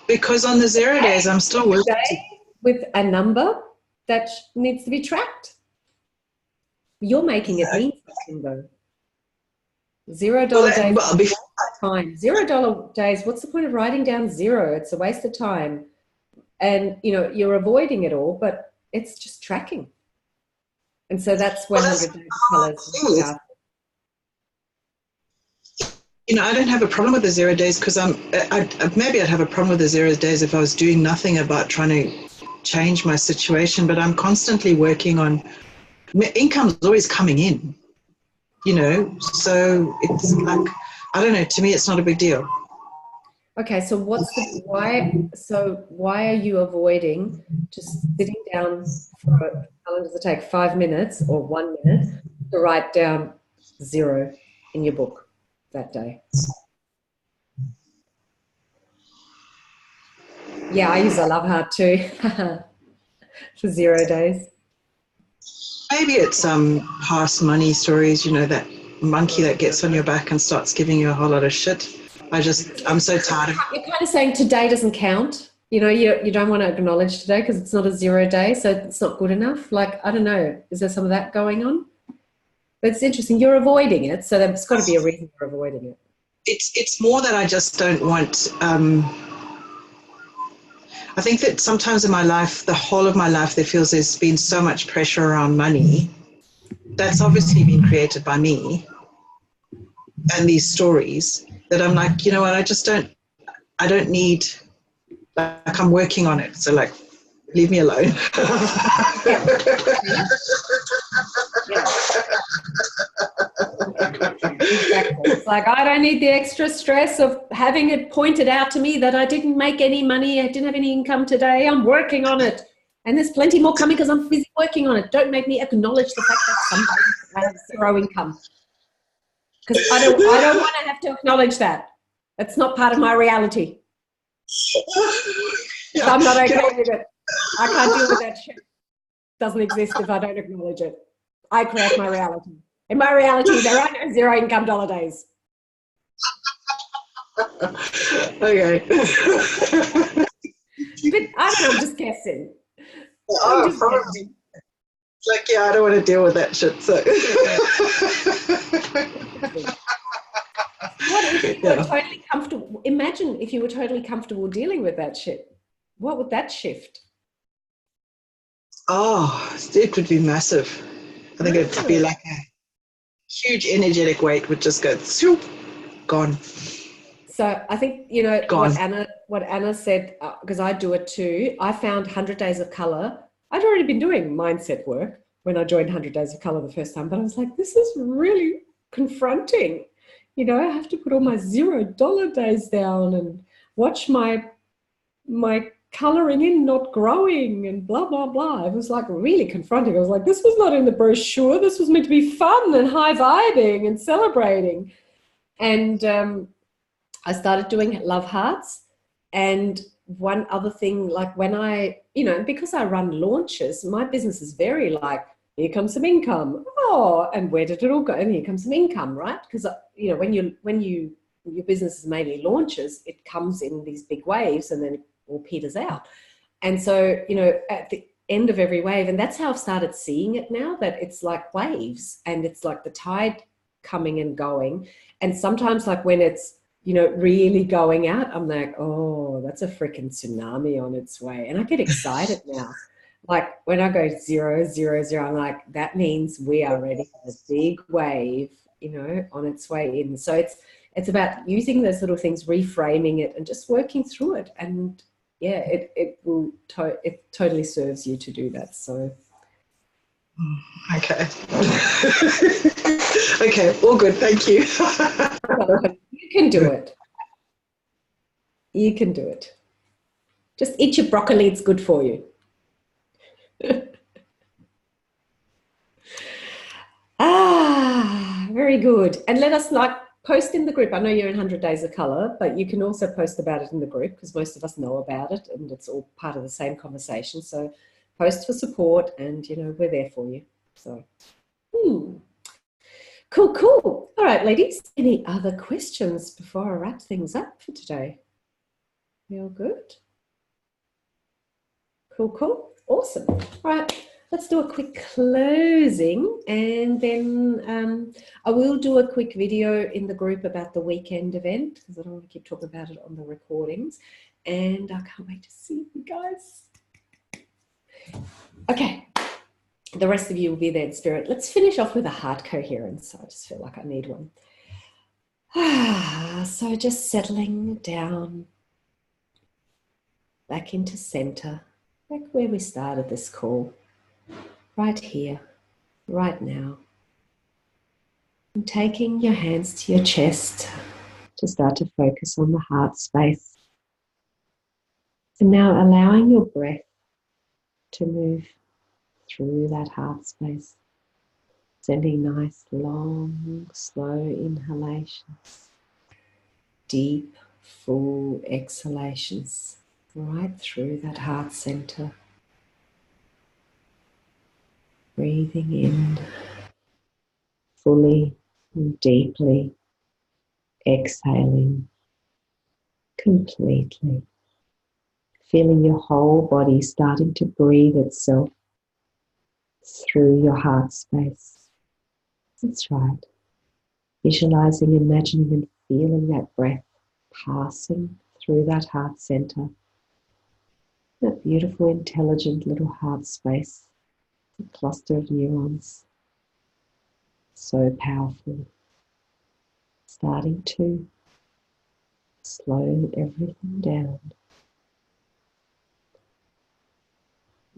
Because on the 0 days, I'm still working. With a number that needs to be tracked. You're making it mean something, though. $0 days. Well, before time. $0 days. What's the point of writing down zero? It's a waste of time. And, you know, you're avoiding it all, but it's just tracking. And so that's where 100 Days of Colours are. You know, I don't have a problem with the 0 days because maybe I'd have a problem with the 0 days if I was doing nothing about trying to change my situation, but I'm constantly working on, income's always coming in, you know, so it's like, I don't know, to me it's not a big deal. Okay, so why are you avoiding just sitting down for, how long does it take, 5 minutes or 1 minute to write down zero in your book that day? Yeah, I use a love heart too for 0 days. Maybe it's past money stories, you know, that monkey that gets on your back and starts giving you a whole lot of shit. I'm so tired of... You're kind of saying today doesn't count. You know, you don't want to acknowledge today because it's not a 0 day, so it's not good enough. Like, I don't know, is there some of that going on? But it's interesting. You're avoiding it, so there's got to be a reason for avoiding it. It's more that I just don't want... I think that sometimes in my life, the whole of my life, there feels there's been so much pressure around money. That's obviously been created by me and these stories that I'm like, you know what, I don't need, like, I'm working on it. So, like, leave me alone. Exactly. It's like, I don't need the extra stress of having it pointed out to me that I didn't make any money, I didn't have any income today. I'm working on it. And there's plenty more coming because I'm busy working on it. Don't make me acknowledge the fact that somebody has 0 income. Because I don't want to have to acknowledge that. It's not part of my reality. Yeah. So I'm not okay with it. I can't deal with that shit. It doesn't exist if I don't acknowledge it. I create my reality. In my reality, there are no 0 income dollar days. Okay. But I don't know, I'm just guessing. Probably. Like, yeah, I don't want to deal with that shit. So. What if you were totally comfortable? Imagine if you were totally comfortable dealing with that shit. What would that shift? Oh, it would be massive. I think it would be like a huge energetic weight would just go, swoop, gone. So I think, you know, what Anna said, because I do it too, I found 100 Days of Colour. I'd already been doing mindset work when I joined 100 Days of Colour the first time, but I was like, this is really confronting. You know, I have to put all my $0 days down and watch my colouring in not growing and blah, blah, blah. It was like really confronting. I was like, this was not in the brochure. This was meant to be fun and high vibing and celebrating. And I started doing love hearts. And one other thing, like when I, you know, because I run launches, my business is very like, here comes some income. Oh, and where did it all go? And here comes some income, right? Because, you know, when your business is mainly launches, it comes in these big waves and then it all peters out. And so, you know, at the end of every wave, and that's how I've started seeing it now, that it's like waves and it's like the tide coming and going. And sometimes, like when it's, you know, really going out, I'm like, oh, that's a freaking tsunami on its way. And I get excited now. Like when I go 0, 0, 0, I'm like, that means we are ready for the big wave, you know, on its way in. So it's about using those little things, reframing it, and just working through it. And yeah, it totally serves you to do that. So okay. Okay, all good, thank you. you can do it. You can do it. Just eat your broccoli, it's good for you. Very good. And let us post in the group. I know you're in 100 Days of Colour, but you can also post about it in the group because most of us know about it and it's all part of the same conversation. So post for support and, you know, we're there for you. So, cool, cool. All right, ladies, any other questions before I wrap things up for today? You all good? Cool, cool. Awesome. All right, let's do a quick closing and then I will do a quick video in the group about the weekend event because I don't want to keep talking about it on the recordings. And I can't wait to see you guys. Okay, the rest of you will be there in spirit. Let's finish off with a heart coherence. I just feel like I need one. So just settling down back into center. Back where we started this call, right here, right now. And taking your hands to your chest to start to focus on the heart space. And now allowing your breath to move through that heart space. Sending nice, long, slow inhalations. Deep, full exhalations right through that heart center. Breathing in fully and deeply, exhaling completely. Feeling your whole body starting to breathe itself through your heart space. That's right. Visualizing, imagining and feeling that breath passing through that heart center. That beautiful, intelligent little heart space. A cluster of neurons. So powerful. Starting to slow everything down.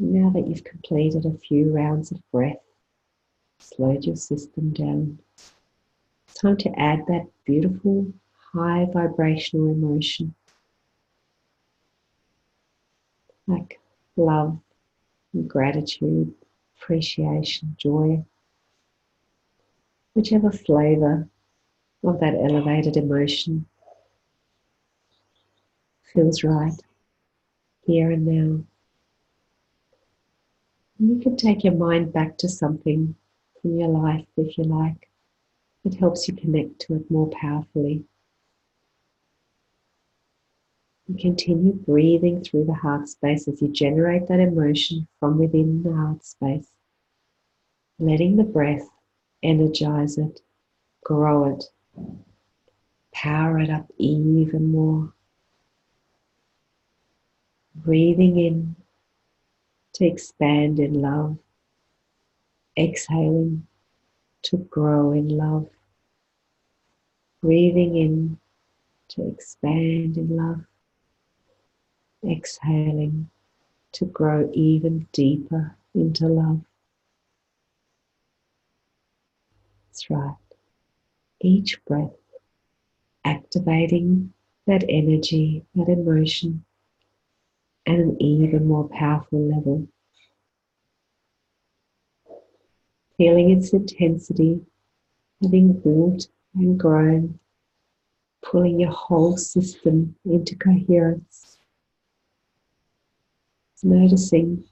Now that you've completed a few rounds of breath, slowed your system down, it's time to add that beautiful high vibrational emotion like love, gratitude, appreciation, joy, whichever flavor of that elevated emotion feels right here and now. And you can take your mind back to something from your life if you like. It helps you connect to it more powerfully. And continue breathing through the heart space as you generate that emotion from within the heart space. Letting the breath energize it, grow it, power it up even more. Breathing in to expand in love. Exhaling to grow in love. Breathing in to expand in love. Exhaling to grow even deeper into love. That's right. Each breath activating that energy, that emotion, at an even more powerful level. Feeling its intensity, having built and grown, pulling your whole system into coherence. Noticing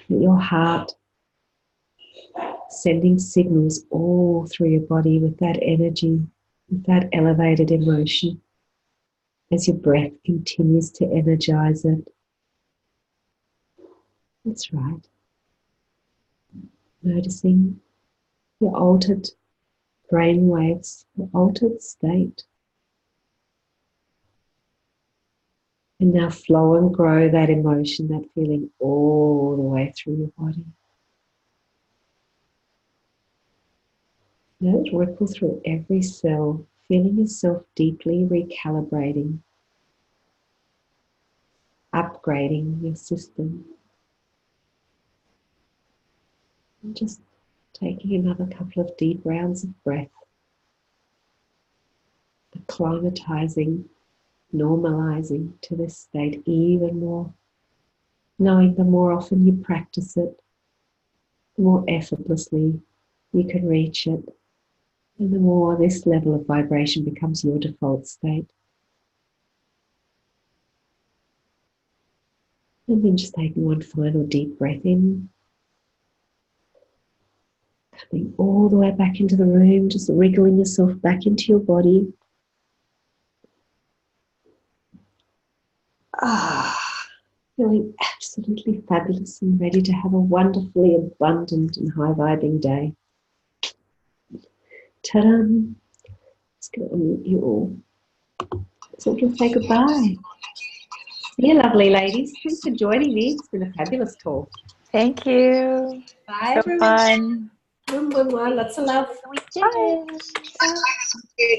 that your heart sending signals all through your body with that energy, with that elevated emotion, as your breath continues to energize it. That's right. Noticing your altered brain waves, the altered state. And now flow and grow that emotion, that feeling all the way through your body. Let it ripple through every cell, feeling yourself deeply recalibrating, upgrading your system. And just taking another couple of deep rounds of breath, acclimatizing, normalizing to this state even more, knowing the more often you practice it, the more effortlessly you can reach it, and the more this level of vibration becomes your default state. And then just taking one final deep breath in, coming all the way back into the room, just wriggling yourself back into your body. Feeling absolutely fabulous and ready to have a wonderfully abundant and high-vibing day. Ta-da! Just going to unmute you all so we can say goodbye. See you, lovely ladies. Thanks for joining me. It's been a fabulous talk. Thank you. Bye, So everyone. fun. Lots of love. Bye. Bye.